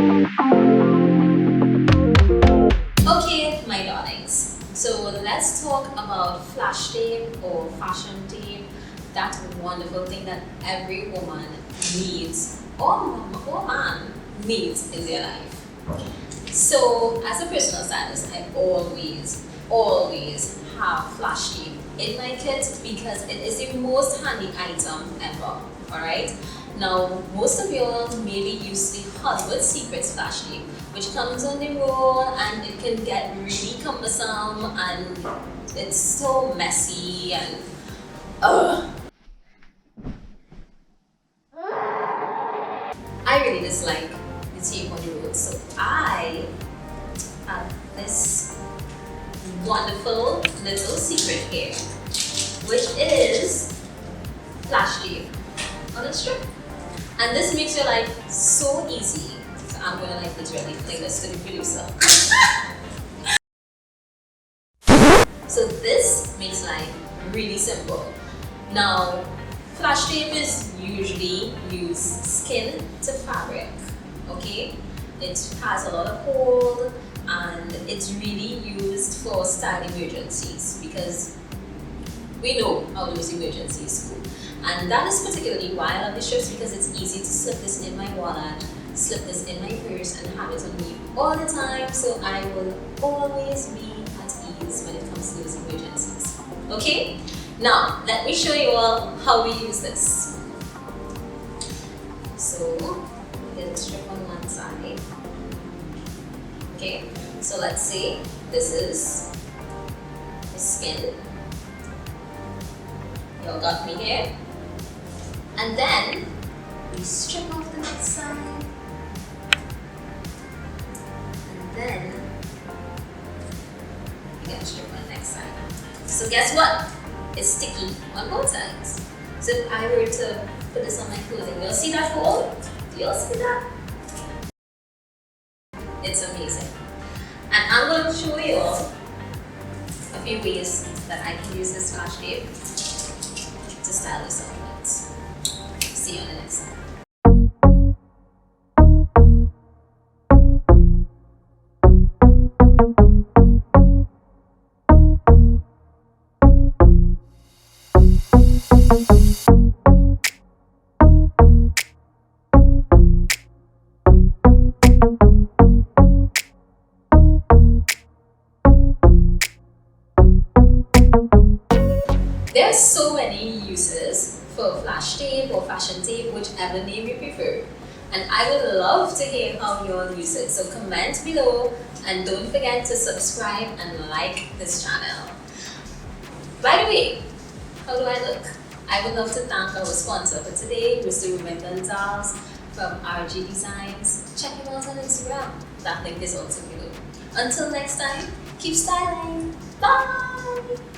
Okay, my darlings, so let's talk about flash tape or fashion tape, that wonderful thing that every woman needs or man needs in their life. So, as a personal stylist, I always have flash tape in my kit because it is the most handy item ever. Alright? Now, most of y'all may be used to the Hollywood Secrets flash tape, which comes on the roll and it can get really cumbersome and it's so messy and ugh. I really dislike the tape on the road, so I have this wonderful little secret here, which is flash tape on a strip. And this makes your life so easy. So I'm gonna literally play this to the producer. So this makes life really simple. Now, flash tape is usually used skin to fabric, okay? It has a lot of hold and it's really used for style emergencies because we know how those emergencies go. And that is particularly why I love the strips because it's easy to slip this in my wallet, slip this in my purse and have it on me all the time, so I will always be at ease when it comes to those emergencies. Okay? Now, let me show you all how we use this. So, get the strip on one side. Okay? So let's say this is the skin. Y'all got me here. And then we strip off the next side. And then we get a strip on the next side. So guess what? It's sticky on both sides. So if I were to put this on my clothing, you'll see that hole? Do y'all see that? It's amazing. And I'm going to show you all a few ways that I can use this flash tape to style this outfit. See you on the next time. There are so many uses for flash tape or fashion tape, whichever name you prefer. And I would love to hear how you all use it. So comment below and don't forget to subscribe and like this channel. By the way, how do I look? I would love to thank our sponsor for today, Mr. Ruben Gonzalez from RG Designs. Check him out on Instagram. That link is also below. Until next time, keep styling. Bye!